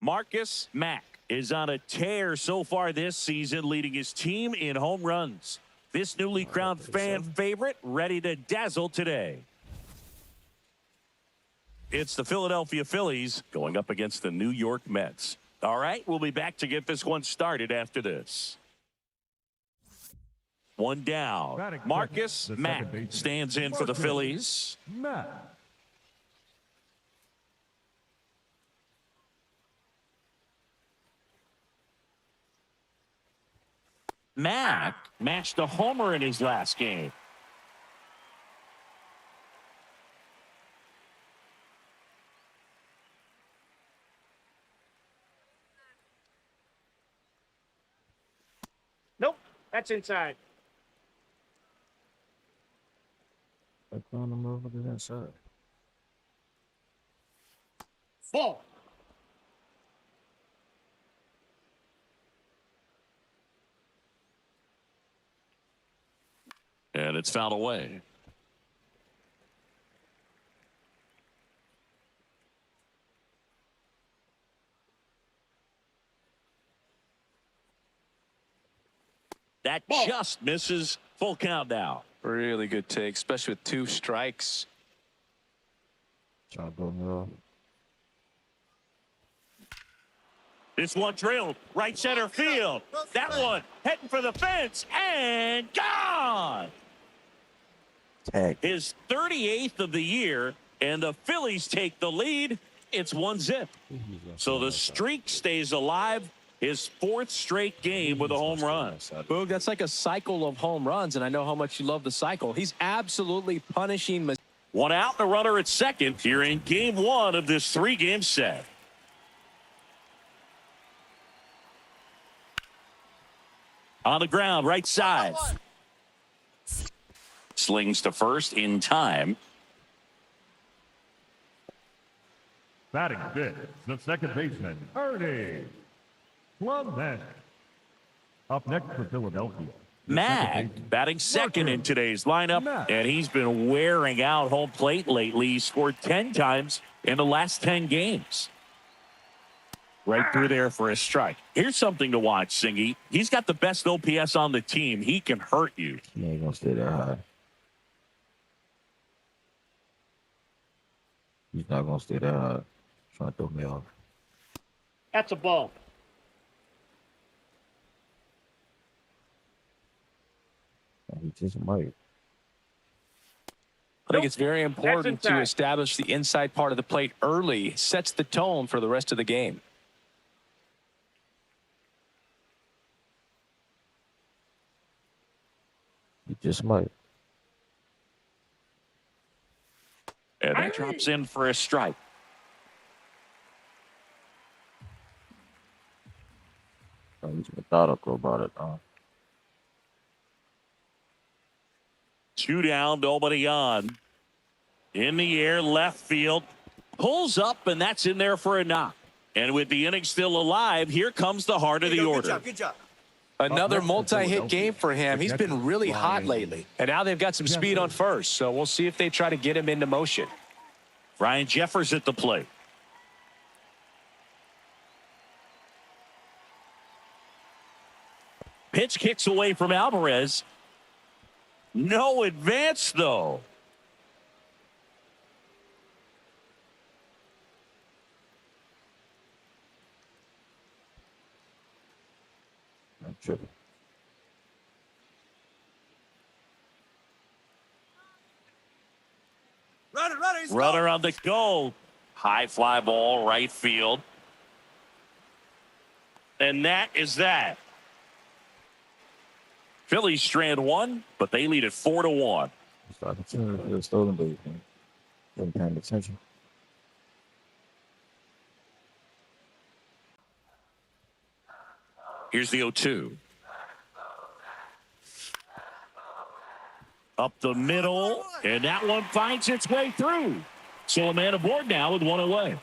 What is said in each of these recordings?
Marcus Mack is on a tear so far this season, leading his team in home runs. This newly crowned fan favorite ready to dazzle today. It's the Philadelphia Phillies going up against the New York Mets. All right, we'll be back to get this one started after this. One down. Marcus Mack stands in for the Phillies. Mack matched a homer in his last game. Nope, that's inside. I'm going to move it to that side. Ball. And it's fouled away. That just misses. Full count now. Really good take, especially with 2 strikes. Trying to go middle. This one drilled right center field. That one heading for the fence and gone. Tag. His 38th of the year, and the Phillies take the lead. It's 1-0. So the streak stays alive. His 4th straight game with a home run. Boog, that's like a cycle of home runs, and I know how much you love the cycle. He's absolutely punishing. One out, and a runner at second here in game 1 of this 3-game set. On the ground, right side. Slings to first in time. Batting fifth, the second baseman, Ernie Clement. Up next for Philadelphia. Mack batting second in today's lineup, and he's been wearing out home plate lately. He scored 10 times in the last 10 games. Right through there for a strike. Here's something to watch, Singy. He's got the best OPS on the team. He can hurt you. He ain't going to stay that high. He's not going to stay that high. Trying to throw me off. That's a ball. He just might. I think it's very important to establish the inside part of the plate early. Sets the tone for the rest of the game. He just might. And that drops in for a strike. He's methodical about it. 2 down, nobody on. In the air, left field. Pulls up, and that's in there for a knock. And with the inning still alive, here comes the heart of the order. Good job. Another multi-hit game for him. He's been really hot lately. And now they've got some speed on first, so we'll see if they try to get him into motion. Ryan Jeffers at the plate. Pitch kicks away from Alvarez. No advance, though. I'm tripping. Runner on the go. High fly ball, right field. And that is that. Phillies strand 1, but they lead it 4-1. It's stolen base, man. Wasn't paying attention. Here's the 0-2. Up the middle, and that one finds its way through. So a man aboard now with 1 away.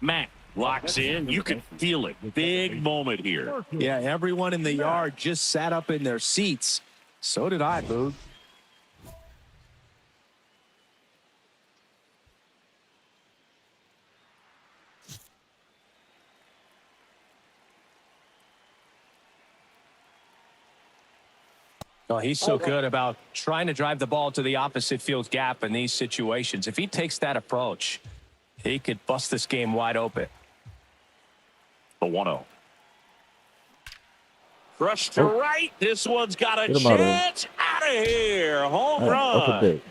Mack locks in. You can feel it. Big moment here. Yeah, everyone in the yard just sat up in their seats. So did I, Boog. Oh, he's so good about trying to drive the ball to the opposite field gap in these situations. If he takes that approach, he could bust this game wide open. The 1-0. Crushed to right. This one's got a Get him out of here. chance. Out of here. Home Up a run. bit.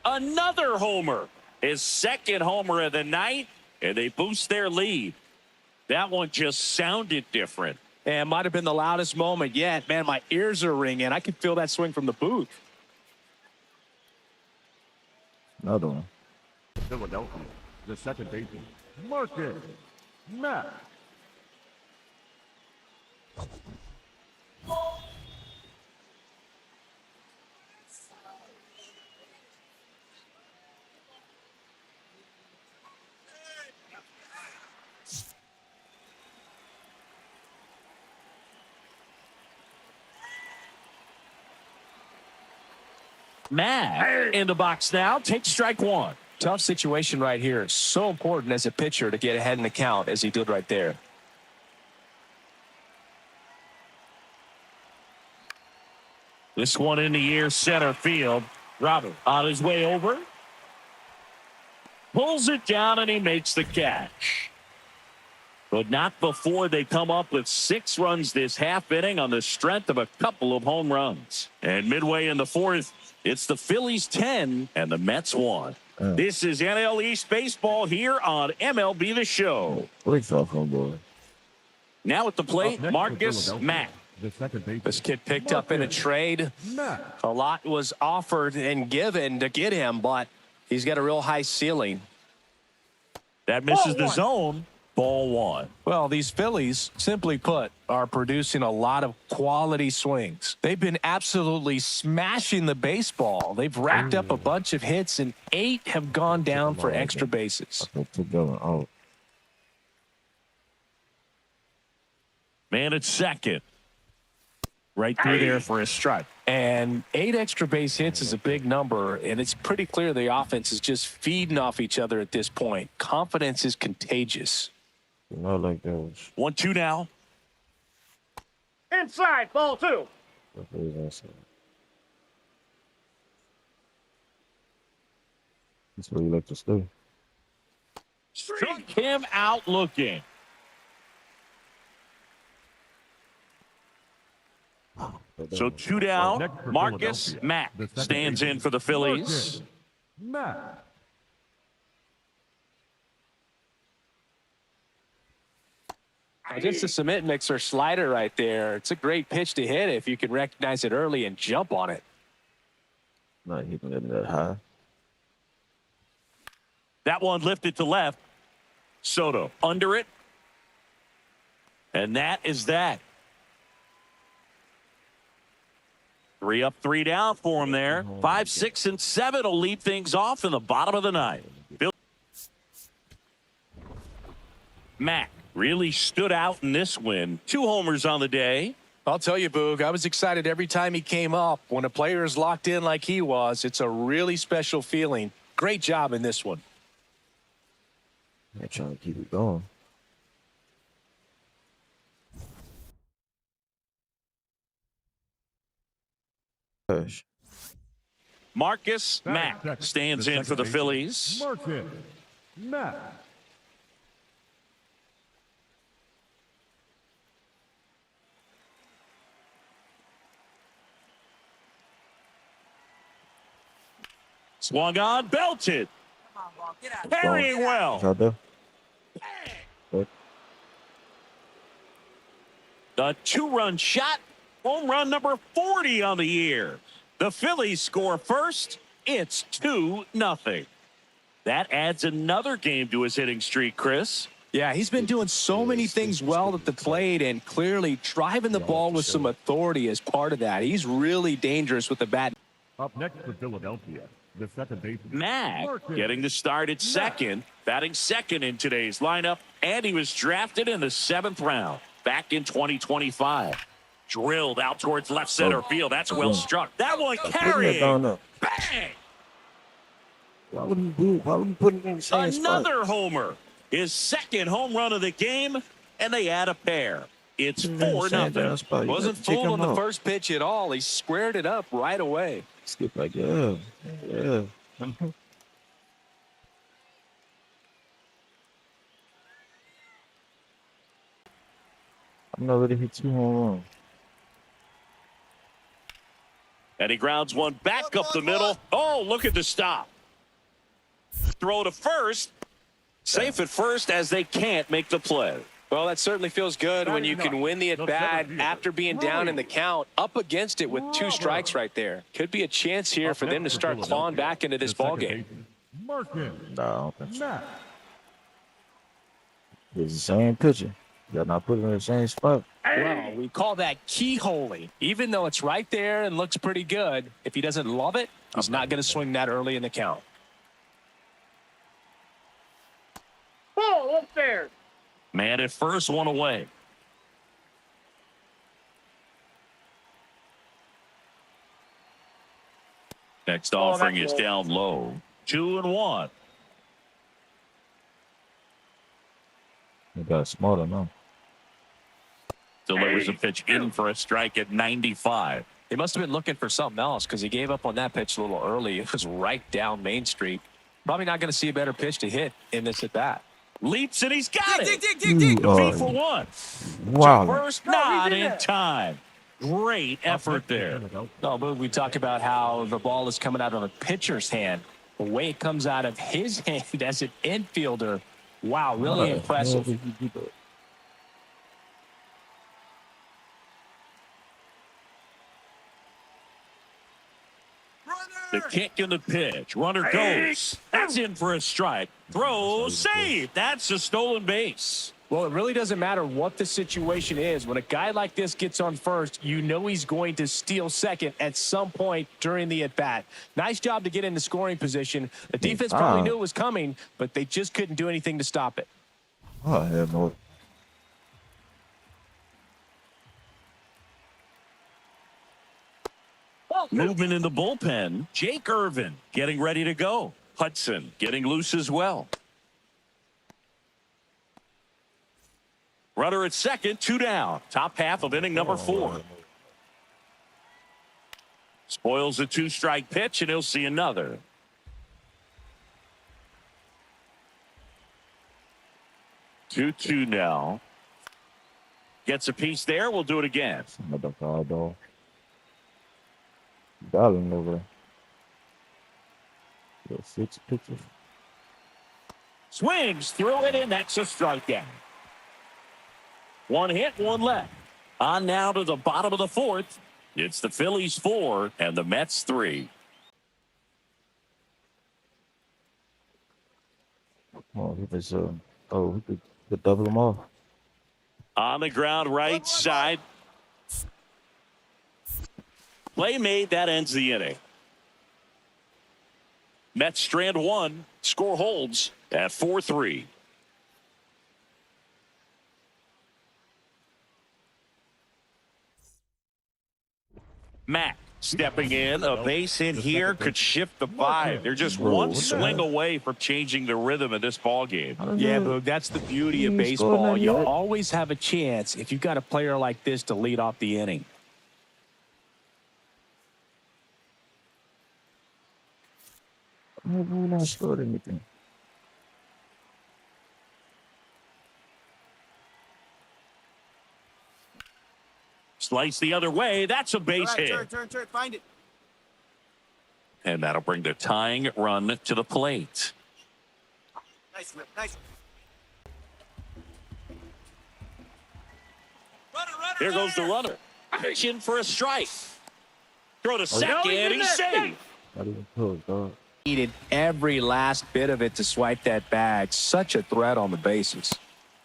Another homer. His second homer of the night, and they boost their lead. That one just sounded different. And might have been the loudest moment yet. Man, my ears are ringing. I can feel that swing from the booth. Another one. Philadelphia, the second baseman, Marcus Matt. Matt in the box now. Takes strike one. Tough situation right here. So important as a pitcher to get ahead in the count as he did right there. This one in the air, center field. Robert on his way over. Pulls it down, and he makes the catch. But not before they come up with 6 runs this half inning on the strength of a couple of home runs. And midway in the fourth, it's the Phillies 10 and the Mets 1. This is NL East baseball here on MLB The Show. Please off home, boy. Now at the plate, Up next for Marcus Philadelphia, Mack. the second baseman, This kid picked up in a trade. Matt. A lot was offered and given to get him, but he's got a real high ceiling. That misses the zone. Ball 1. Well, these Phillies, simply put, are producing a lot of quality swings. They've been absolutely smashing the baseball. They've racked up a bunch of hits, and 8 have gone down for extra bases. I took that one out. Man at second. Right through there for a strike. And 8 extra base hits is a big number, and it's pretty clear the offense is just feeding off each other at this point. Confidence is contagious. Not like that was. 1-2 now. Inside, ball 2. That's where you like to stay. Struck him out looking. So 2 down. Next for Marcus Philadelphia, Mack the second stands baseman, in for the Phillies. Marcus Matt. Just a cement mixer slider right there. It's a great pitch to hit if you can recognize it early and jump on it. Not hitting it that high. That one lifted to left. Soto under it. And that is that. 3 up, 3 down for him there. 5, 6, and 7 will lead things off in the bottom of the ninth. Mack really stood out in this win. 2 homers on the day. I'll tell you, Boog, I was excited every time he came up. When a player is locked in like he was, it's a really special feeling. Great job in this one. I'm trying to keep it going. Gosh. Marcus Mack Second, stands the in for the second Phillies. Marcus Matt. Swung on, belted. Parrying well. It's out there. A 2-run shot. Home run number 40 on the year. The Phillies score first. It's 2-0. That adds another game to his hitting streak, Chris. Yeah, he's been doing so many things well at the plate and clearly driving the ball with some authority as part of that. He's really dangerous with the bat. Up next for Philadelphia, the second baseman, Mack Marcus getting the start at second, batting second in today's lineup, and he was drafted in the 7th round back in 2025. Drilled out towards left center field. That's well struck. That one carrying. Bang! Why would you put it in the same spot? Another homer. His second home run of the game, and they add a pair. It's Change 4-0. that spot. You Wasn't gotta check fooled him on the out. first pitch at all. He squared it up right away. Skip like, yeah. I'm already hit 2 home runs. And he grounds one back up the middle. Oh, look at the stop. Throw to first. Safe at first as they can't make the play. Well, that certainly feels good when you can win the at-bat after being down in the count, up against it with 2 strikes right there. Could be a chance here for them to start clawing back into this ball game. Martin. Nah, I don't think so. Matt. It's the same pitcher. Y'all not put it in the same spot. Well, we call that keyholing. Even though it's right there and looks pretty good, if he doesn't love it, he's not going to swing that early in the count. Ball up there. Man at first, 1 away. Next offering is down low. 2-1. You got smarter now. Delivers a pitch in for a strike at 95. He must have been looking for something else because he gave up on that pitch a little early. It was right down Main Street. Probably not going to see a better pitch to hit in this at-bat. Leaps and he's got it. You V are for 1. wow. First, not in time. Great effort there. No, but we talk about how the ball is coming out of a pitcher's hand. The way it comes out of his hand as an infielder, wow, really impressive. The kick and the pitch. Runner goes. That's in for a strike. Throw, save. That's a stolen base. Well, it really doesn't matter what the situation is. When a guy like this gets on first, you know he's going to steal second at some point during the at-bat. Nice job to get into scoring position. The defense probably knew it was coming, but they just couldn't do anything to stop it. Oh, hell no. Movement in the bullpen. Jake Irvin getting ready to go. Hudson getting loose as well. Runner at second, 2 down. Top half of inning number 4. Spoils a 2-strike pitch, and he'll see another. Two now. Gets a piece there. We'll do it again. Another foul ball. Got him over there. 6 pitches. Swings through it, and that's a strikeout. 1 hit, 1 left. On now to the bottom of the 4th. It's the Phillies 4 and the Mets 3. Oh, he could double them off. On the ground, right side. Play made, that ends the inning. Mets strand 1. Score holds at 4-3. Mack stepping in. A base in here could shift the 5. They're just one swing away from changing the rhythm of this ball game. Yeah, but that's the beauty of He's scoring baseball. that You yet. always have a chance if you've got a player like this to lead off the inning. We're not scored anything. Slice the other way. That's a base hit. Turn, find it. And that'll bring the tying run to the plate. Nice, nice. Here goes the runner. Pitch in for a strike. Throw to second, he's safe. Not even close, dog. Needed every last bit of it to swipe that bag. Such a threat on the bases.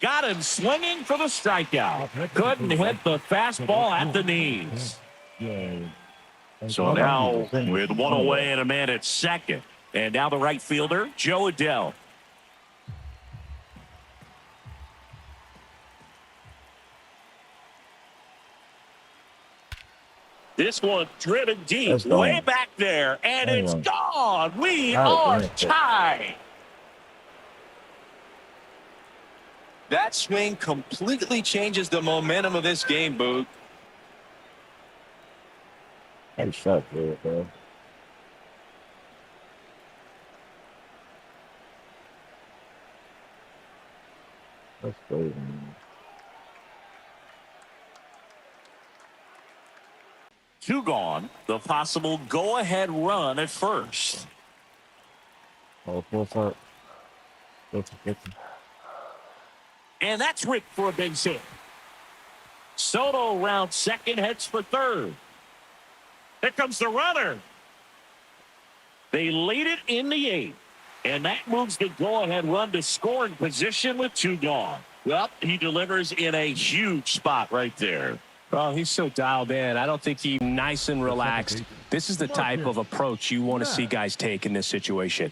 Got him swinging for the strikeout. Couldn't hit the fastball at the knees. Yeah. So now with 1 away and a man at second. And now the right fielder, Joe Adele. This one driven deep, That's way gone. back there, and Hang it's on. gone. We Oh, are damn. tied. That swing completely changes the momentum of this game, Boog. Nice shot there, bro. That's crazy, man. 2 gone. The possible go-ahead run at first. Oh, full start. 50-50. And that's Rick for a big hit. Soto round second, heads for third. Here comes the runner. They lead it in the 8th. And that moves the go-ahead run to scoring position with 2 gone. Well, he delivers in a huge spot right there. Oh, he's so dialed in. I don't think he's nice and relaxed. This is the type of approach you want to see guys take in this situation.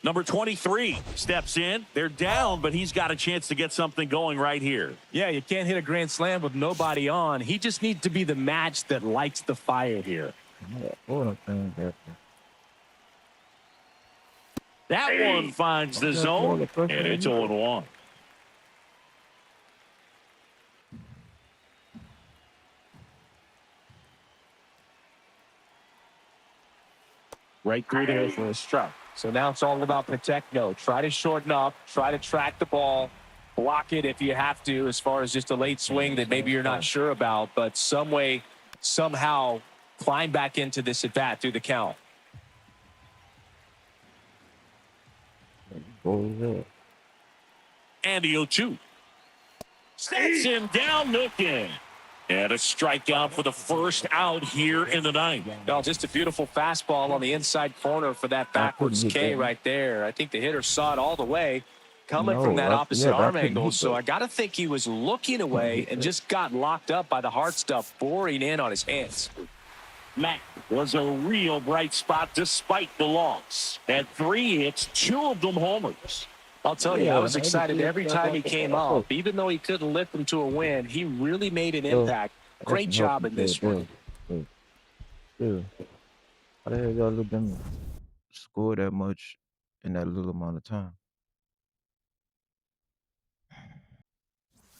Number 23 steps in. They're down, but he's got a chance to get something going right here. Yeah, you can't hit a grand slam with nobody on. He just needs to be the match that lights the fire here. That one finds the zone, and it's 0-1. Right through there for a strike. So now it's all about protect. No, try to shorten up, try to track the ball, block it if you have to, as far as just a late swing that maybe you're not sure about, but some way, somehow climb back into this at bat through the count. And he'll shoot. Sets him down looking. And a strikeout for the first out here in the 9th. No, just a beautiful fastball on the inside corner for that backwards K right there. I think the hitter saw it all the way coming from that opposite arm angle. So I got to think he was looking away and just got locked up by the hard stuff boring in on his hands. Mack was a real bright spot despite the loss. Had 3 hits, 2 of them homers. I'll tell you, I was excited every time he came off. Even though he couldn't lift them to a win, he really made an impact. Great job in this one. How the hell y'all let them score that much in that little amount of time?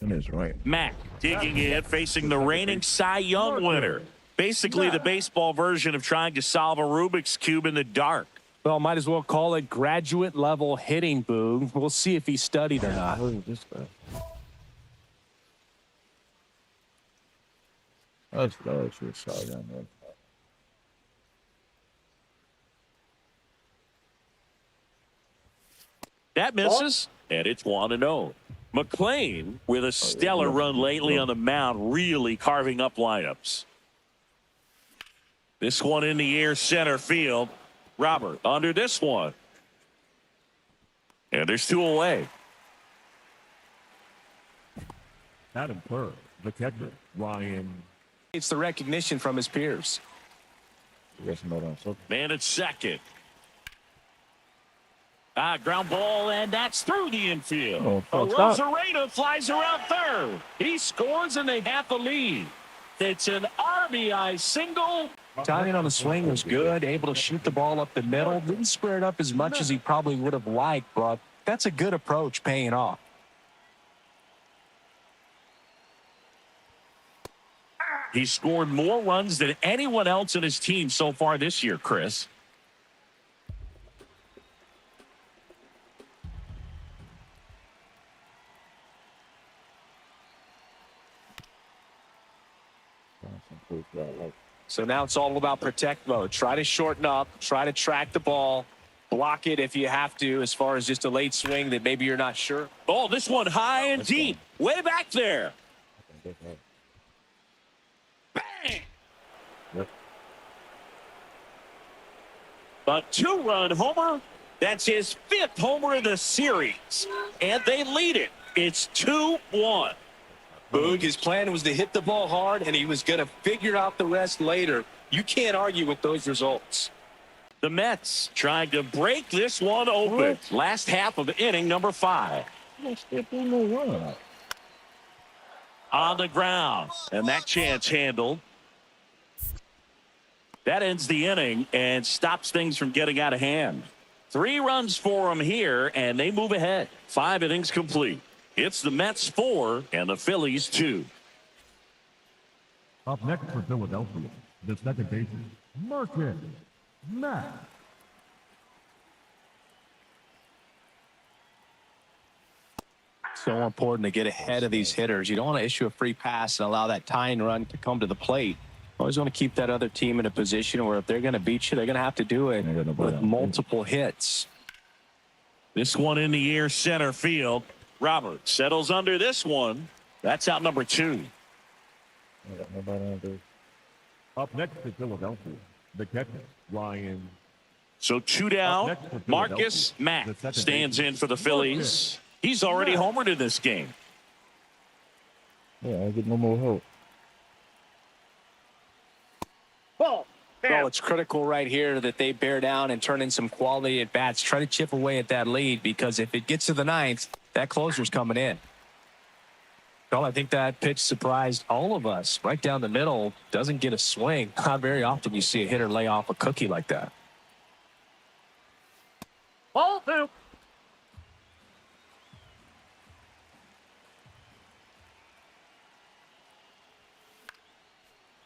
That's right. Mack digging in, facing the reigning Cy Young winner. Basically the baseball version of trying to solve a Rubik's Cube in the dark. Well, might as well call it graduate level hitting, Boog. We'll see if he studied or not. Who is this guy? That's your shot down there. That misses, and it's 1-0. McClain with a stellar run lately on the mound, really carving up lineups. This one in the air, center field. Robert under this one. And there's 2 away. Adam Purr, the catcher. Ryan. It's the recognition from his peers. Man at second. Ground ball, and that's through the infield. Rosarena flies around third. He scores, and they have the lead. It's an RBI single. Timing on the swing was good, able to shoot the ball up the middle. Didn't square it up as much as he probably would have liked, but that's a good approach paying off. He scored more runs than anyone else in his team so far this year, Chris. So now it's all about protect mode. Try to shorten up, try to track the ball, block it if you have to, as far as just a late swing that maybe you're not sure. Oh, this one high and deep, way back there. Bang! A 2-run homer. That's his 5th homer of the series. And they lead it. It's 2-1. Boog, his plan was to hit the ball hard, and he was going to figure out the rest later. You can't argue with those results. The Mets trying to break this one open. Last half of inning number 5. On the ground. And that chance handled. That ends the inning and stops things from getting out of hand. 3 runs for them here, and they move ahead. 5 innings complete. It's the Mets 4 and the Phillies 2. Up next for Philadelphia, the second baseman, Marcus Matt. So important to get ahead of these hitters. You don't want to issue a free pass and allow that tying run to come to the plate. Always want to keep that other team in a position where if they're going to beat you, they're going to have to do it with multiple hits. This one in the air center field. Roberts settles under this one. That's out number 2. Up next to Philadelphia, the catcher, Ryan. So 2 down. Marcus Matt stands in for the Phillies. He's already homered in this game. Yeah, I get no more help. Ball. Well, it's critical right here that they bear down and turn in some quality at bats. Try to chip away at that lead, because if it gets to the 9th, that closer's coming in. Well, I think that pitch surprised all of us. Right down the middle, doesn't get a swing. Not very often you see a hitter lay off a cookie like that. Ball 2.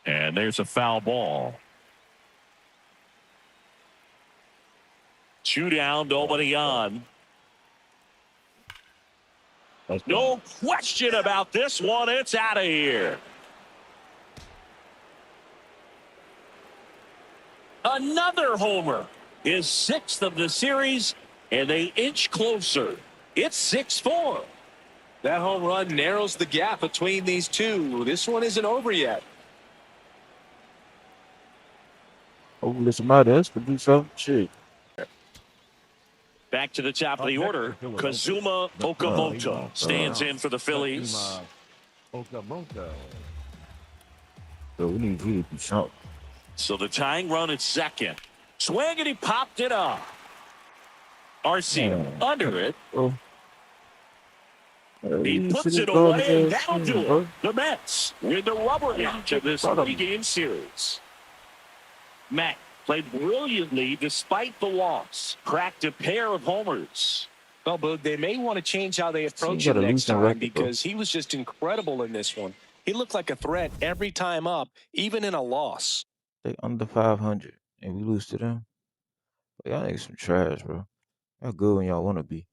And there's a foul ball. 2 down, nobody on. No question about this one. It's out of here. Another homer. His 6th of the series, and they inch closer. It's 6-4. That home run narrows the gap between these two. This one isn't over yet. Oh, somebody else could do something. Shit. Back to the top of the order, Kazuma Okamoto stands in for the Phillies. Okamoto. So we need you to do something. So the tying run at second. Swing, and he popped it up. Arcia under it. Oh. He puts it away, and that'll do it. The Mets win the rubber match of this 3-game series. Matt played brilliantly despite the loss. Cracked a pair of homers. Well, Boog, they may want to change how they approach it next time, because he was just incredible in this one. He looked like a threat every time up, even in a loss. They under 500 and we lose to them. But y'all niggas some trash, bro. Y'all good when y'all want to be.